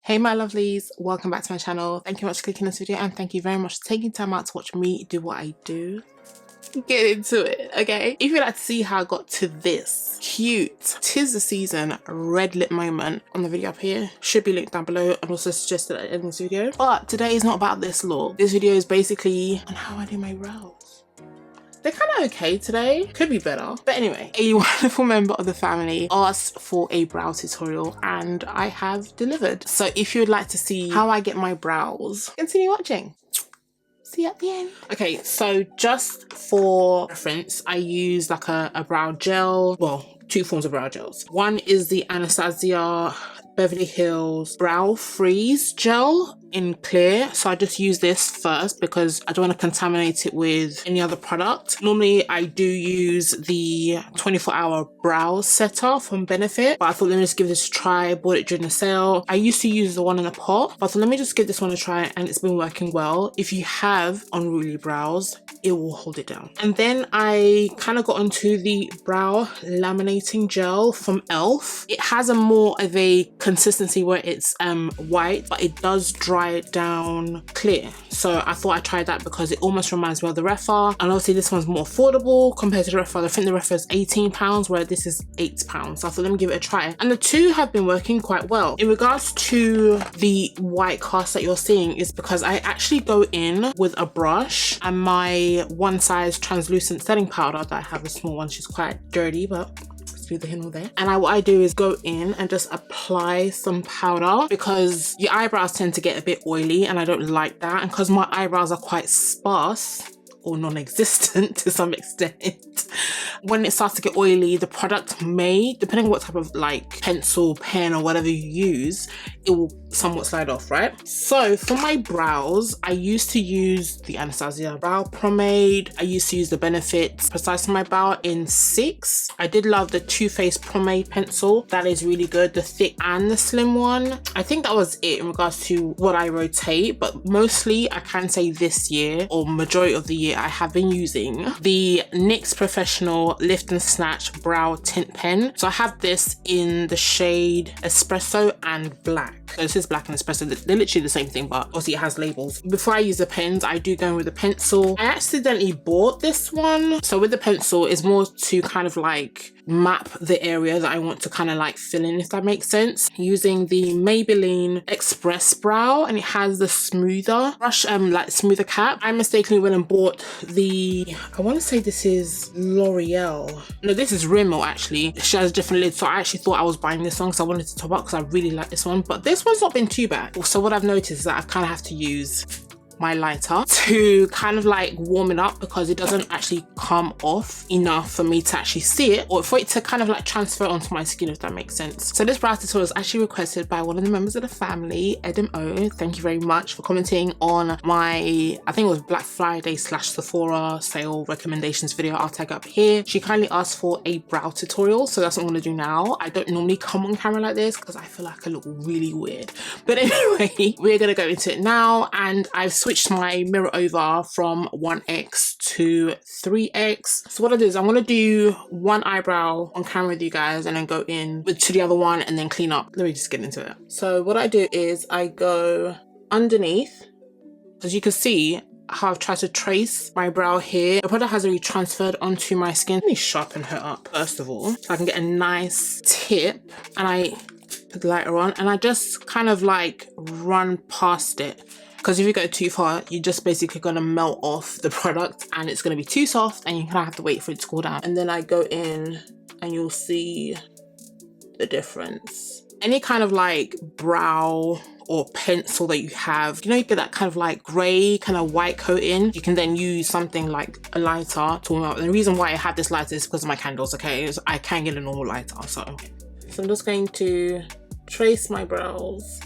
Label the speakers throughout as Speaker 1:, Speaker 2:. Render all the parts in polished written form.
Speaker 1: Hey my lovelies, welcome back to my channel. Thank you very much for clicking this video and thank you very much for taking time out to watch me do what I do. Get into it, okay? If you'd like to see how I got to this cute tis the season red lip moment on the video up here, should be linked down below and also suggested at the end of this video. But today is not about this look. This video is basically on how I do my brows. They're kind of okay today, could be better. But anyway, a wonderful member of the family asked for a brow tutorial and I have delivered. So if you would like to see how I get my brows, continue watching. See you at the end. Okay, so just for reference, I use like a brow gel, well, two forms of brow gels. One is the Anastasia Beverly Hills Brow Freeze Gel in clear, so I just use this first because I don't want to contaminate it with any other product. Normally I do use the 24-hour brow setter from Benefit, but I thought let me just give this a try. I bought it during the sale. I used to use the one in a pot, but I thought let me just give this one a try and it's been working well. If you have unruly brows, it will hold it down. And then I kind of got onto the brow laminating gel from e.l.f. It has a more of a consistency where it's white, but it does dry it down clear. So I thought I'd try that because it almost reminds me of the Refa, and obviously this one's more affordable compared to the Refa. I think the Refa is £18 where this is £8. So I thought let me give it a try, and the two have been working quite well. In regards to the white cast that you're seeing is because I actually go in with a brush and my one size translucent setting powder that I have, a small one. She's quite dirty, but the handle there, and what I do is go in and just apply some powder because your eyebrows tend to get a bit oily and I don't like that, and because my eyebrows are quite sparse or non-existent to some extent, when it starts to get oily, the product may, depending on what type of like pencil, pen or whatever you use, it will somewhat slide off, right? So for my brows, I used to use the Anastasia brow pomade. I used to use the Benefit Precise on my brow in 6. I did love the Too Faced pomade pencil. That is really good, the thick and the slim one. I think that was it in regards to what I rotate, but mostly I can say this year, or majority of the year, I have been using the NYX Professional Lift and Snatch Brow Tint Pen. So I have this in the shade Espresso and Black. So this is Black and Espresso. They're literally the same thing, but obviously it has labels. Before I use the pens, I do go in with a pencil. I accidentally bought this one. So with the pencil, it's more to kind of like map the area that I want to kind of like fill in, if that makes sense. Using the Maybelline Express Brow, and it has the smoother brush, like smoother cap. I mistakenly went and bought the, I want to say this is L'Oreal. No, this is Rimmel actually. She has a different lid, so I actually thought I was buying this one because I wanted to top up because I really like this one, but this one's not been too bad. So what I've noticed is that I kind of have to use my lighter to kind of like warm it up because it doesn't actually come off enough for me to actually see it, or for it to kind of like transfer onto my skin, if that makes sense. So this brow tutorial was actually requested by one of the members of the family, Edmo. Thank you very much for commenting on my, I think it was Black Friday / Sephora sale recommendations video. I'll tag up here. She kindly asked for a brow tutorial, so that's what I'm gonna do now. I don't normally come on camera like this because I feel like I look really weird, but anyway, we're gonna go into it now, and I've switched my mirror over from 1x to 3x. So what I do is I'm gonna do one eyebrow on camera with you guys and then go in to the other one and then clean up. Let me just get into it. So what I do is I go underneath, as you can see how I've tried to trace my brow here. The product has already transferred onto my skin. Let me sharpen her up first of all so I can get a nice tip, and I put the lighter on and I just kind of like run past it, because if you go too far, you're just basically gonna melt off the product and it's gonna be too soft and you're gonna have to wait for it to cool down. And then I go in and you'll see the difference. Any kind of like brow or pencil that you have, you know, you get that kind of like gray kind of white coating, you can then use something like a lighter to warm up. And the reason why I have this lighter is because of my candles, okay? I can't get a normal lighter, so I'm just going to trace my brows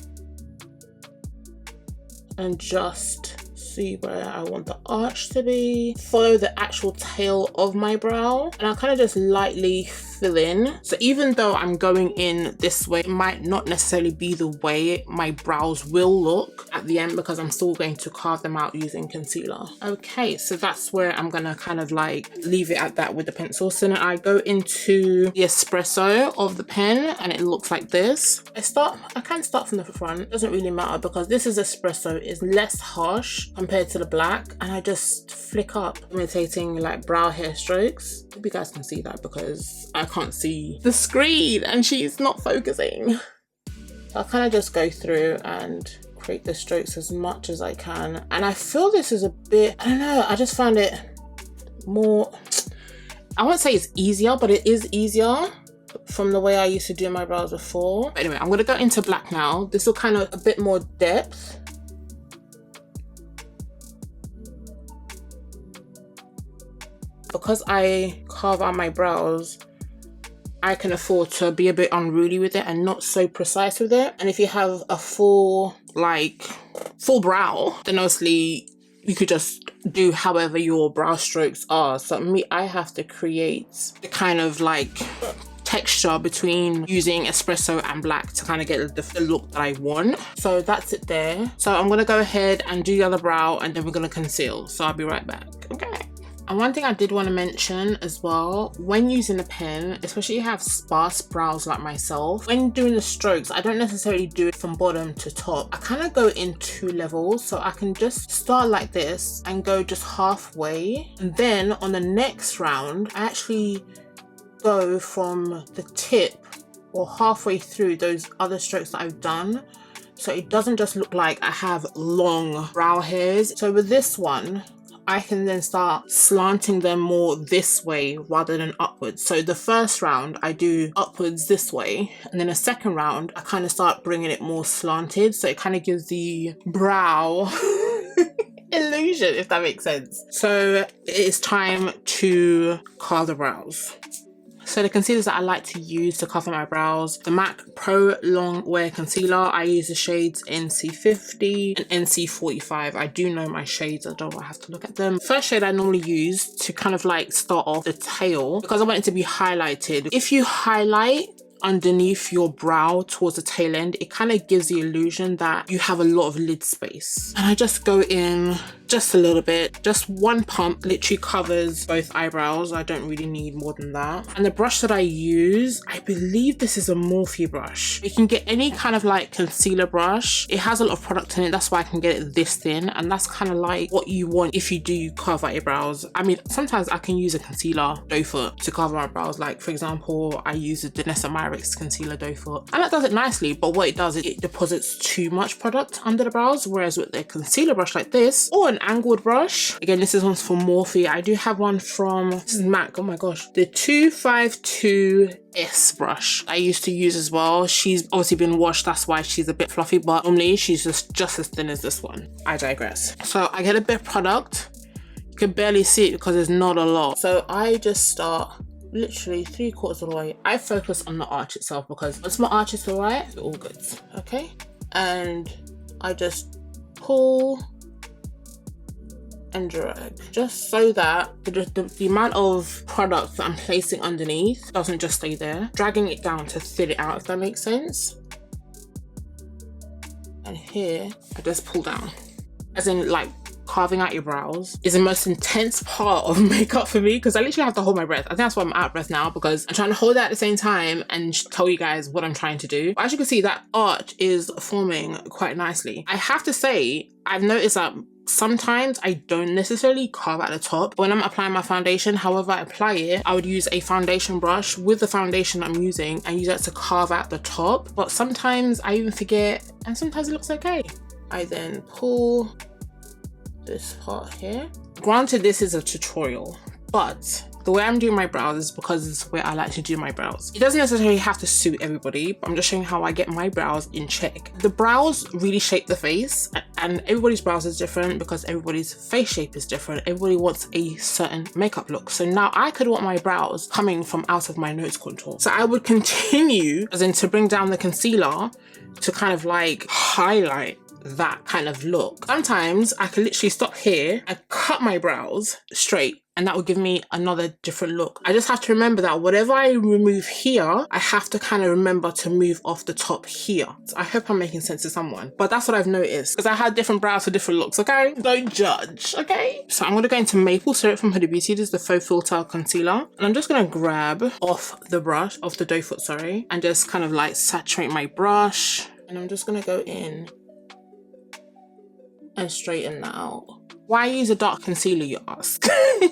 Speaker 1: and just see where I want the arch to be. Follow the actual tail of my brow, and I'll kind of just lightly fill in. So even though I'm going in this way, it might not necessarily be the way my brows will look at the end because I'm still going to carve them out using concealer. Okay, so that's where I'm gonna kind of like leave it at that with the pencil. So then I go into the espresso of the pen and it looks like this. I can start from the front, it doesn't really matter because this is espresso, is less harsh compared to the black, and I just flick up, imitating like brow hair strokes. Hope you guys can see that because I can't see the screen and she's not focusing. I'll kind of just go through and create the strokes as much as I can. And I feel this is a bit, I don't know, I just find it more, I won't say it's easier, but it is easier from the way I used to do my brows before. But anyway, I'm gonna go into black now. This will kind of a bit more depth. Because I carve out my brows, I can afford to be a bit unruly with it and not so precise with it. And if you have a full brow, then obviously you could just do however your brow strokes are. So me, I have to create the kind of like texture between using espresso and black to kind of get the look that I want. So that's it there. So I'm gonna go ahead and do the other brow and then we're gonna conceal. So I'll be right back, okay? And one thing I did want to mention as well, when using a pen, especially if you have sparse brows like myself, when doing the strokes, I don't necessarily do it from bottom to top. I kind of go in 2 levels, so I can just start like this and go just halfway. And then on the next round, I actually go from the tip or halfway through those other strokes that I've done. So it doesn't just look like I have long brow hairs. So with this one, I can then start slanting them more this way rather than upwards. So the first round I do upwards this way, and then the second round I kind of start bringing it more slanted, so it kind of gives the brow illusion, if that makes sense. So it is time to carve the brows. So the concealers that I like to use to cover my brows, the MAC Pro Longwear Concealer. I use the shades NC50 and NC45. I do know my shades, I don't have to look at them. First shade I normally use to kind of like start off the tail because I want it to be highlighted. If you highlight underneath your brow towards the tail end, it kind of gives the illusion that you have a lot of lid space. And I just go in just a little bit, just one pump literally covers both eyebrows. I don't really need more than that. And the brush that I use, I believe this is a Morphe brush. You can get any kind of like concealer brush. It has a lot of product in it, that's why I can get it this thin, and that's kind of like what you want if you do carve out your brows. I mean, sometimes I can use a concealer doe foot to cover my brows. Like for example, I use the Danessa Myricks concealer doe foot, and that does it nicely, but what it does is it deposits too much product under the brows, whereas with a concealer brush like this or an angled brush, again this is one's from Morphe. I do have one from, this is MAC, oh my gosh, the 252S brush I used to use as well. She's obviously been washed, that's why she's a bit fluffy, but normally she's just as thin as this one. I digress. So I get a bit of product, you can barely see it because there's not a lot, so I just start literally 3/4 of the way. I focus on the arch itself because once my arch is alright, it's all good, okay? And I just pull and drag, just so that the amount of product that I'm placing underneath doesn't just stay there. Dragging it down to thin it out, if that makes sense. And here, I just pull down. As in like, carving out your brows is the most intense part of makeup for me because I literally have to hold my breath. I think that's why I'm out of breath now, because I'm trying to hold it at the same time and tell you guys what I'm trying to do. But as you can see, that arch is forming quite nicely. I have to say, I've noticed that sometimes I don't necessarily carve at the top when I'm applying my foundation. However I apply it, I would use a foundation brush with the foundation I'm using and use that to carve out the top. But sometimes I even forget, and sometimes it looks okay. I then pull this part here. Granted, this is a tutorial, but the way I'm doing my brows is because it's the way I like to do my brows. It doesn't necessarily have to suit everybody, but I'm just showing how I get my brows in check. The brows really shape the face, and everybody's brows is different because everybody's face shape is different. Everybody wants a certain makeup look. So now I could want my brows coming from out of my nose contour. So I would continue, as in to bring down the concealer to kind of like highlight that kind of look. Sometimes I can literally stop here and cut my brows straight, and that will give me another different look. I just have to remember that whatever I remove here, I have to kind of remember to move off the top here. So I hope I'm making sense to someone, but that's what I've noticed, because I had different brows for different looks, okay? Don't judge, okay? So I'm gonna go into Maple Syrup from Huda Beauty. This is the Faux Filter Concealer. And I'm just gonna grab off the brush, off the doe foot, sorry, and just kind of like saturate my brush. And I'm just gonna go in and straighten that out. Why use a dark concealer, you ask?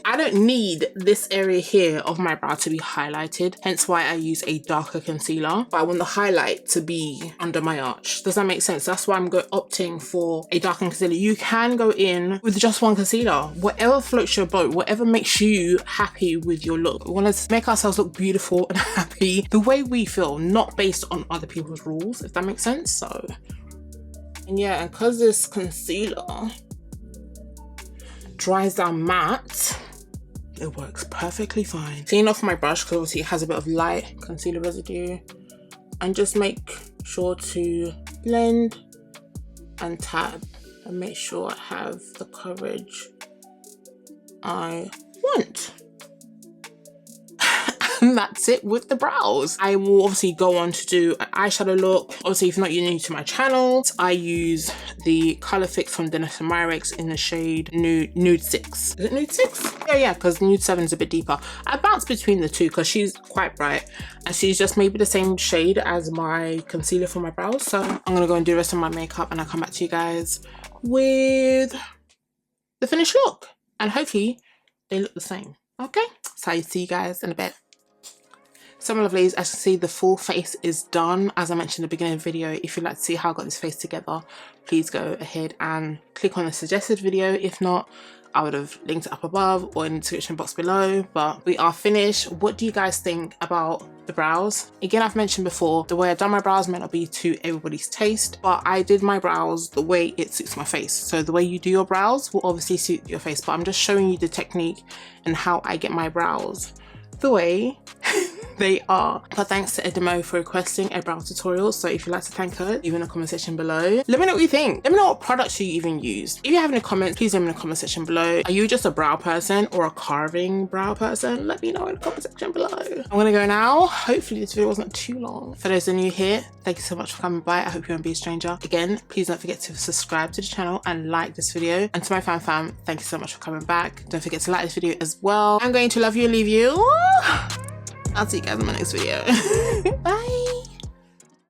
Speaker 1: I don't need this area here of my brow to be highlighted, hence why I use a darker concealer, but I want the highlight to be under my arch. Does that make sense? That's why I'm opting for a darker concealer. You can go in with just one concealer, whatever floats your boat, whatever makes you happy with your look. We want to make ourselves look beautiful and happy the way we feel, not based on other people's rules, if that makes sense. So, and yeah, and because this concealer dries down matte, it works perfectly fine. Clean off my brush because obviously it has a bit of light concealer residue, and just make sure to blend and tab and make sure I have the coverage I want. And that's it with the brows. I will obviously go on to do an eyeshadow look. Obviously, if not, you're new to my channel, I use the Colour Fix from Dennis & Myricks in the shade Nude 6. Is it Nude 6? Yeah, because Nude 7 is a bit deeper. I bounce between the two because she's quite bright and she's just maybe the same shade as my concealer for my brows. So I'm gonna go and do the rest of my makeup and I'll come back to you guys with the finished look. And hopefully they look the same. Okay, so I'll see you guys in a bit. So my lovelies, as you can see, the full face is done. As I mentioned in the beginning of the video, if you'd like to see how I got this face together, please go ahead and click on the suggested video. If not, I would have linked it up above or in the description box below. But we are finished. What do you guys think about the brows? Again, I've mentioned before, the way I've done my brows may not be to everybody's taste, but I did my brows the way it suits my face. So the way you do your brows will obviously suit your face, but I'm just showing you the technique and how I get my brows the way they are. But thanks to Edimo for requesting a brow tutorial. So if you'd like to thank her, leave in the comment section below. Let me know what you think. Let me know what products you even use. If you have any comments, please leave in the comment section below. Are you just a brow person or a carving brow person? Let me know in the comment section below. I'm gonna go now. Hopefully this video wasn't too long. For those of you here, thank you so much for coming by. I hope you won't be a stranger. Again, please don't forget to subscribe to the channel and like this video. And to my fam, thank you so much for coming back. Don't forget to like this video as well. I'm going to love you and leave you. I'll see you guys in my next video. Bye.